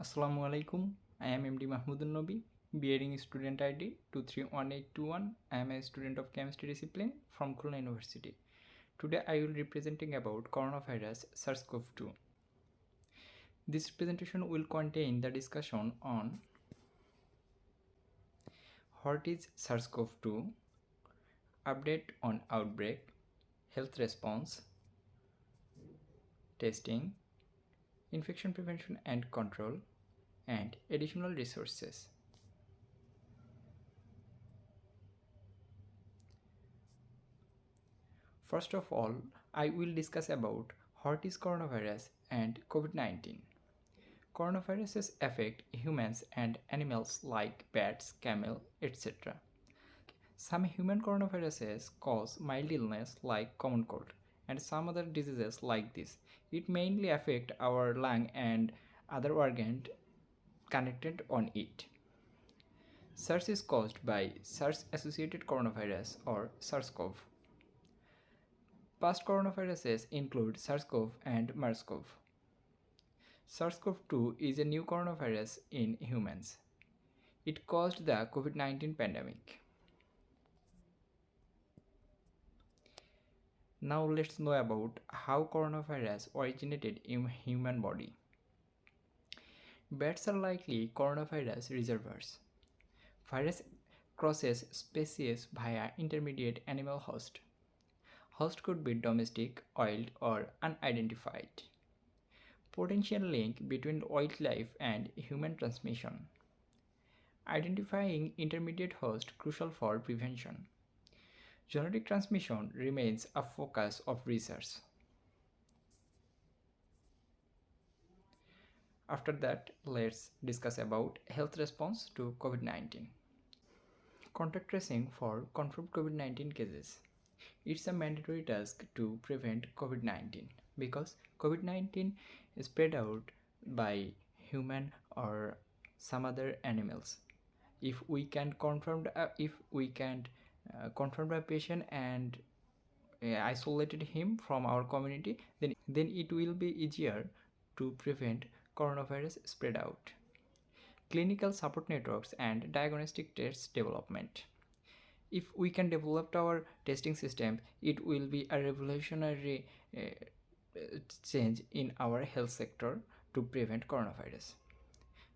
Assalamu alaikum. I am MD Mahmudun Nobi, bearing student ID 231821. I am a student of chemistry discipline from Khulna University. Today I will be presenting about coronavirus SARS-CoV-2. This presentation will contain the discussion on what is SARS-CoV-2, update on outbreak, health response, testing, infection prevention and control, and additional resources. First of all, I will discuss about what is coronavirus and COVID-19. Coronaviruses affect humans and animals like bats, camel, etc. Some human coronaviruses cause mild illness like common cold and some other diseases like this. It mainly affect our lung and other organs connected on it. SARS is caused by SARS-associated coronavirus or SARS-CoV. Past coronaviruses include SARS-CoV and MERS-CoV. SARS-CoV-2 is a new coronavirus in humans. It caused the COVID-19 pandemic. Now let's know about how coronavirus originated in human body. Bats are likely coronavirus reservoirs. Virus crosses species via intermediate animal host. Host could be domestic, wild, or unidentified. Potential link between wildlife and human transmission. Identifying intermediate host crucial for prevention. Genetic transmission remains a focus of research. After that, let's discuss about health response to COVID-19. Contact tracing for confirmed COVID-19 cases. It's a mandatory task to prevent COVID-19 because COVID-19 is spread out by human or some other animals. If we can confirm a patient and isolated him from our community, then it will be easier to prevent coronavirus spread out. Clinical support networks and diagnostic tests development. If we can develop our testing system, it will be a revolutionary change in our health sector to prevent coronavirus.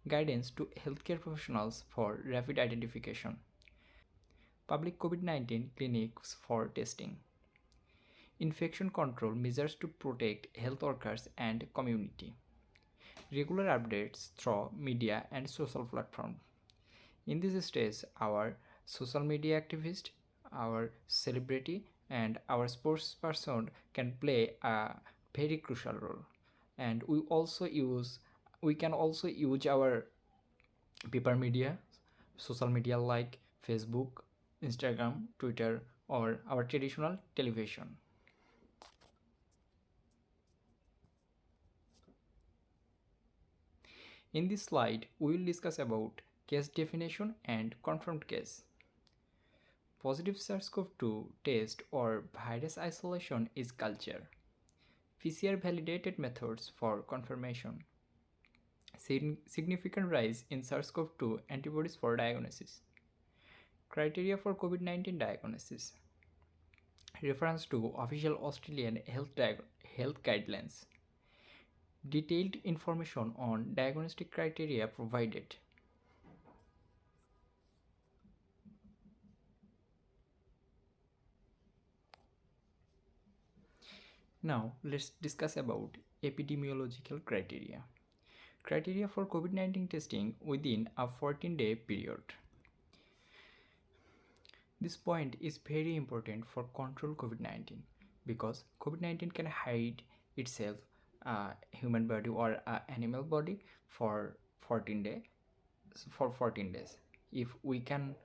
Guidance to healthcare professionals for rapid identification. Public COVID-19 clinics for testing. Infection control measures to protect health workers and community. Regular updates through media and social platforms. In this stage, our social media activist, our celebrity, and our sports person can play a very crucial role. And we can also use our paper media, social media like Facebook, Instagram, Twitter, or our traditional television. In this slide, we will discuss about case definition and confirmed case. Positive SARS-CoV-2 test or virus isolation is culture. PCR validated methods for confirmation. Significant rise in SARS-CoV-2 antibodies for diagnosis. Criteria for COVID-19 diagnosis. Reference to official Australian health guidelines. Detailed information on diagnostic criteria provided. Now let's discuss about epidemiological criteria. Criteria for COVID-19 testing within a 14-day period. This point is very important for control COVID-19 because COVID-19 can hide itself human body or animal body for 14 days. If we can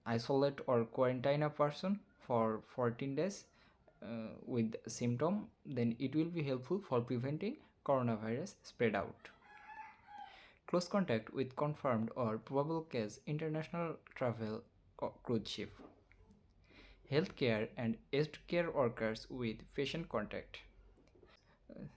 isolate or quarantine a person for 14 days with symptom, then it will be helpful for preventing coronavirus spread out. Close contact with confirmed or probable case international travel cruise ship. Healthcare and aged care workers with patient contact.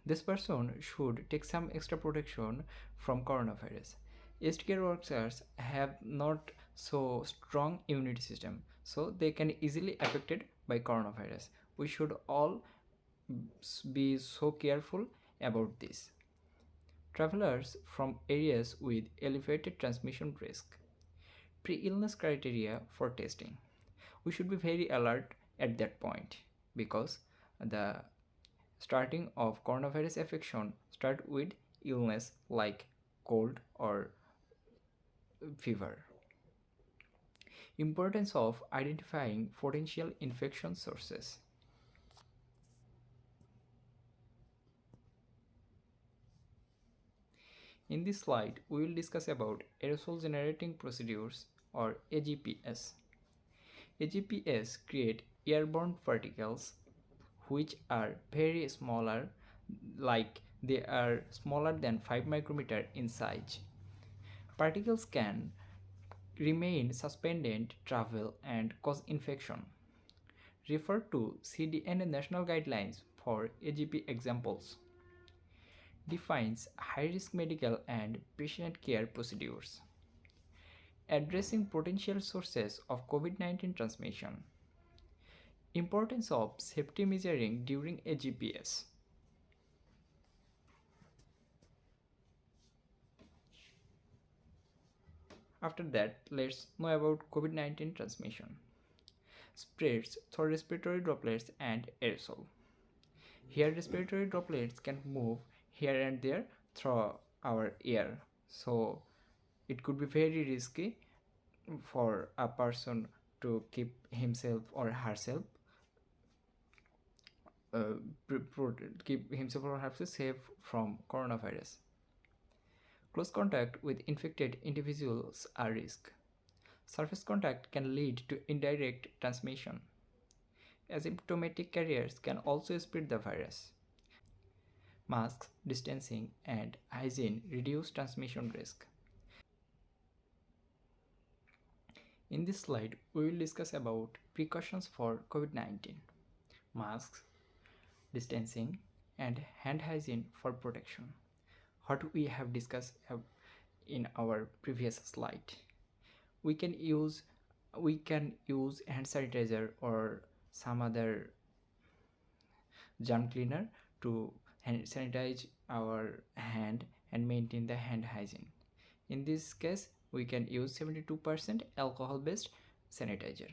This person should take some extra protection from coronavirus. Aged care workers have not so strong immunity system, so they can easily affected by coronavirus. We should all be so careful about this. Travelers from areas with elevated transmission risk. Pre-illness criteria for testing. We should be very alert at that point because the starting of coronavirus infection start with illness like cold or fever. Importance of identifying potential infection sources. In this slide, we will discuss about aerosol generating procedures or AGPS. AGPS create airborne particles which are very smaller, like they are smaller than 5 micrometer in size. Particles can remain suspended, travel, and cause infection. Refer to CDN national guidelines for AGP examples. Defines high-risk medical and patient care procedures. Addressing potential sources of COVID-19 transmission. Importance of safety measuring during AGPS. After that, let's know about COVID-19 transmission. Spreads through respiratory droplets and aerosol. Here, respiratory droplets can move here and there through our air, so it could be very risky for a person to keep himself or herself uh, keep himself or herself safe from coronavirus. Close contact with infected individuals are risk. Surface contact can lead to indirect transmission. Asymptomatic carriers can also spread the virus. Masks, distancing, and hygiene reduce transmission risk. In this slide, we will discuss about precautions for COVID-19, masks, distancing, and hand hygiene for protection. What we have discussed in our previous slide. We can use hand sanitizer or some other germ cleaner to hand sanitize our hand and maintain the hand hygiene. In this case, we can use 72% alcohol based sanitizer.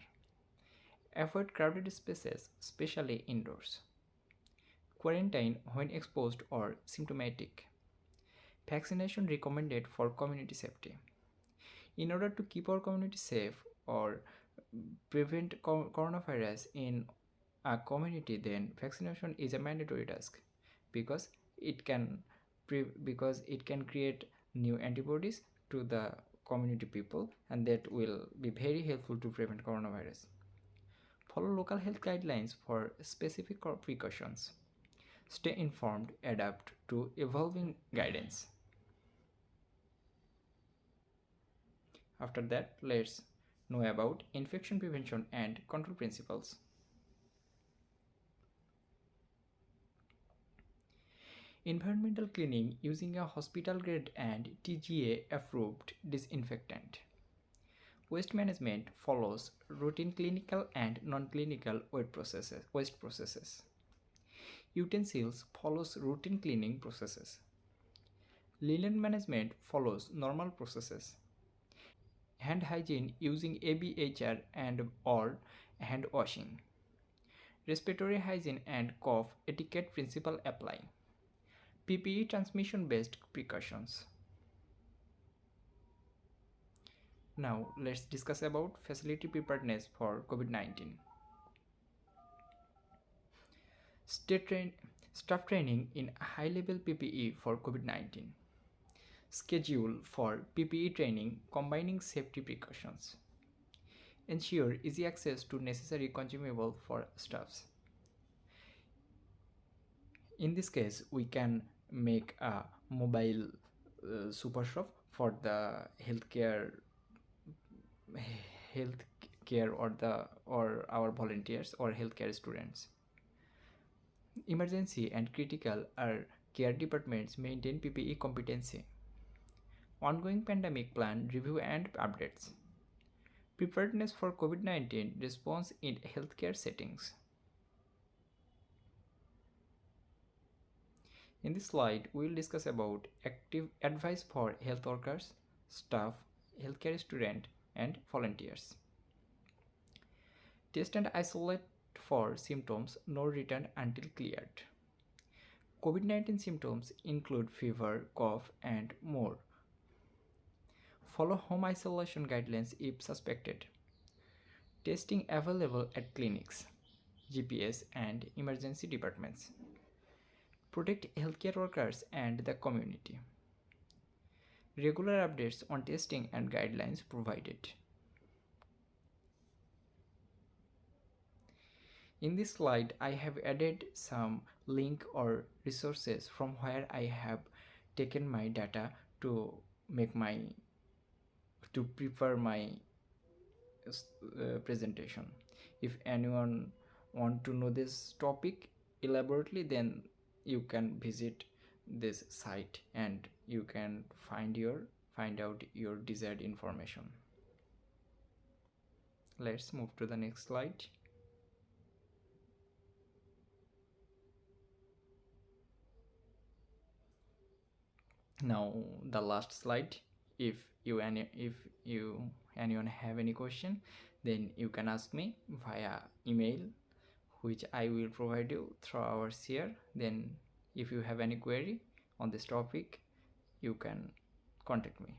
Avoid crowded spaces, especially indoors. Quarantine when exposed or symptomatic. Vaccination recommended for community safety. In order to keep our community safe or prevent coronavirus in a community, then vaccination is a mandatory task because it can because it can create new antibodies to the community people, and that will be very helpful to prevent coronavirus. Follow local health guidelines for specific precautions. Stay informed, adapt to evolving guidance. After that, let's know about infection prevention and control principles. Environmental cleaning using a hospital grade and TGA approved disinfectant. Waste management follows routine clinical and non-clinical waste processes. Utensils follows routine cleaning processes. Linen management follows normal processes. Hand hygiene using ABHR and or hand washing. Respiratory hygiene and cough etiquette principle apply. PPE transmission based precautions. Now let's discuss about facility preparedness for COVID-19. Staff training in high level PPE for COVID-19. Schedule for PPE training combining safety precautions. Ensure easy access to necessary consumable for staffs. In this case, we can make a mobile super shop for the healthcare or our volunteers or healthcare students. Emergency and critical care departments maintain PPE competency. Ongoing pandemic plan review and updates. Preparedness for COVID-19 response in healthcare settings. In this slide, we will discuss about active advice for health workers, staff, healthcare students, and volunteers. Test and isolate for symptoms no return until cleared. COVID-19 symptoms include fever, cough, and more. Follow home isolation guidelines if suspected. Testing available at clinics, GPS, and emergency departments. Protect healthcare workers and the community. Regular updates on testing and guidelines provided. In this slide, I have added some link or resources from where I have taken my data to make my to prepare my presentation. If anyone want to know this topic elaborately, then you can visit this site and you can find out your desired information. Let's move to the next slide. Now the last slide. If you anyone have any question, then you can ask me via email, which I will provide you through our share. Then if you have any query on this topic, you can contact me.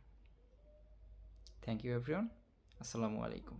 Thank you everyone. Assalamu alaikum.